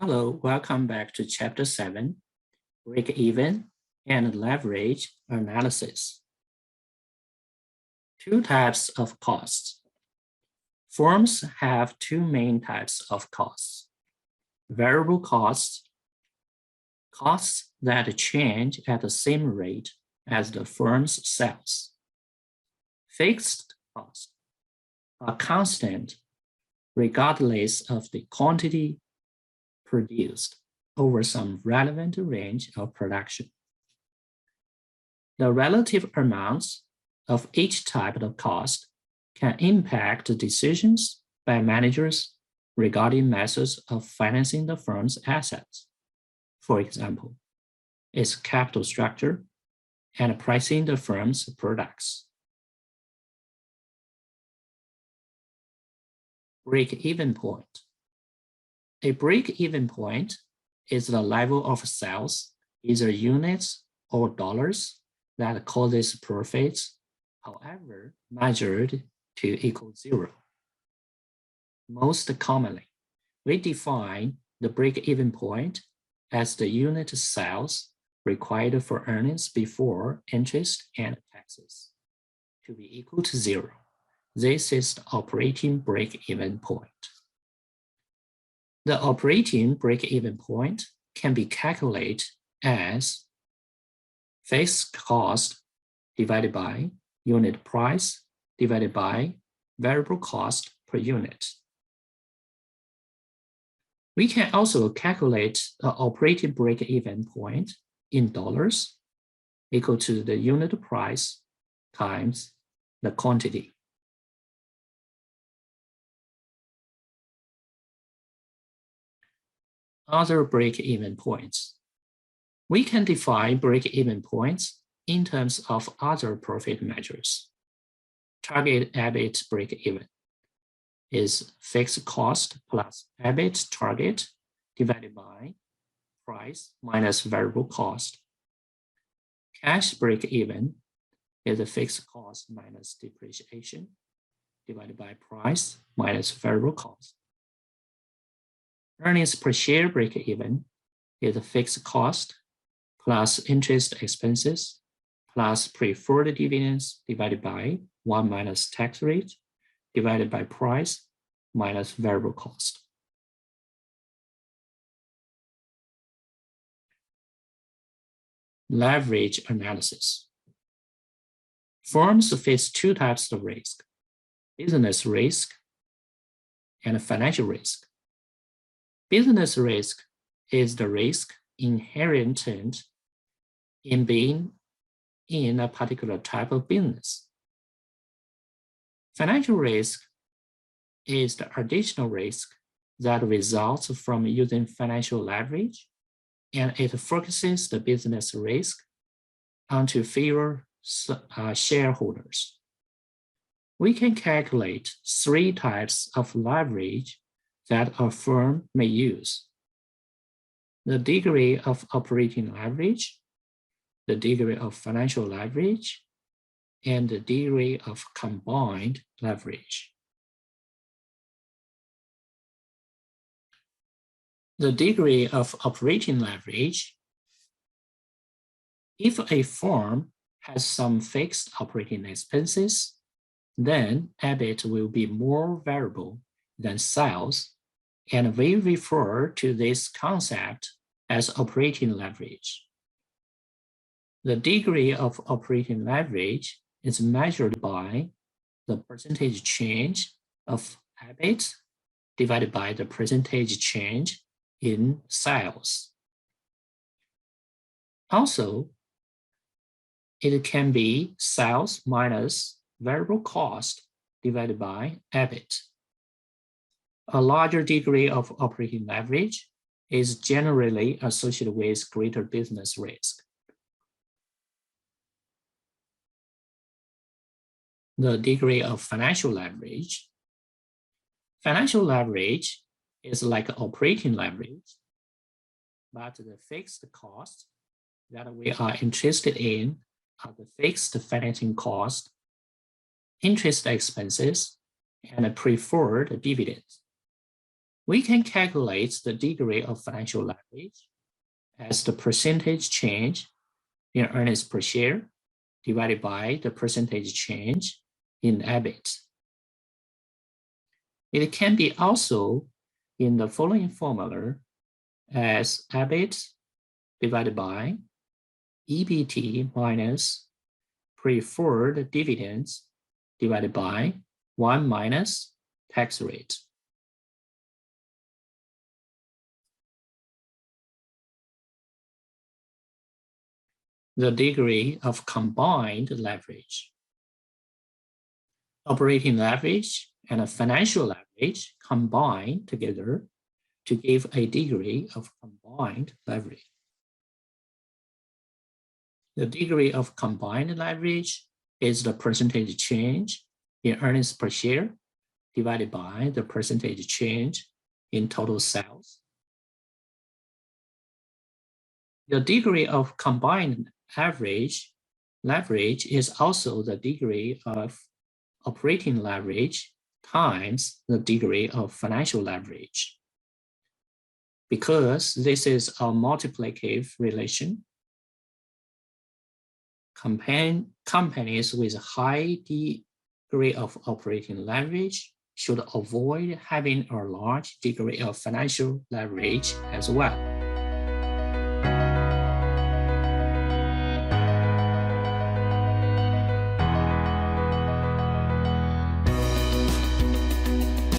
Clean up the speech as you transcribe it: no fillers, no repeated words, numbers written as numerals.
Hello, welcome back to Chapter 7, Break-Even and Leverage Analysis. Two types of costs. Firms have two main types of costs. Variable costs, costs that change at the same rate as the firm's sales. Fixed costs are constant regardless of the quantity produced over some relevant range of production. The relative amounts of each type of cost can impact decisions by managers regarding methods of financing the firm's assets. For example, its capital structure and pricing the firm's products. Break-even point. A break-even point is the level of sales, either units or dollars, that causes profits, however measured, to equal zero. Most commonly, we define the break-even point as the unit sales required for earnings before interest and taxes to be equal to zero. This is the operating break-even point. The operating break-even point can be calculated as fixed cost divided by unit price divided by variable cost per unit. We can also calculate the operating break-even point in dollars equal to the unit price times the quantity. Other break-even points. We can define break-even points in terms of other profit measures. Target EBIT break-even is fixed cost plus EBIT target divided by price minus variable cost. Cash break-even is a fixed cost minus depreciation divided by price minus variable cost. Earnings per share break-even is a fixed cost plus interest expenses plus preferred dividends divided by 1 minus tax rate divided by price minus variable cost. Leverage analysis. Firms face two types of risk: business risk and financial risk. Business risk is the risk inherent in being in a particular type of business. Financial risk is the additional risk that results from using financial leverage, and it focuses the business risk onto fewer shareholders. We can calculate three types of leverage that a firm may use: the degree of operating leverage, the degree of financial leverage, and the degree of combined leverage. The degree of operating leverage. If a firm has some fixed operating expenses, then EBIT will be more variable than sales, and we refer to this concept as operating leverage. The degree of operating leverage is measured by the percentage change of EBIT divided by the percentage change in sales. Also, it can be sales minus variable cost divided by EBIT. A larger degree of operating leverage is generally associated with greater business risk. The degree of financial leverage. Financial leverage is like operating leverage, but the fixed costs that we are interested in are the fixed financing cost, interest expenses, and preferred dividends. We can calculate the degree of financial leverage as the percentage change in earnings per share divided by the percentage change in EBIT. It can be also in the following formula as EBIT divided by EBT minus preferred dividends divided by 1 minus tax rate. The degree of combined leverage. Operating leverage and financial leverage combine together to give a degree of combined leverage. The degree of combined leverage is the percentage change in earnings per share divided by the percentage change in total sales. The degree of combined leverage is also the degree of operating leverage times the degree of financial leverage. Because this is a multiplicative relation, companies with a high degree of operating leverage should avoid having a large degree of financial leverage as well.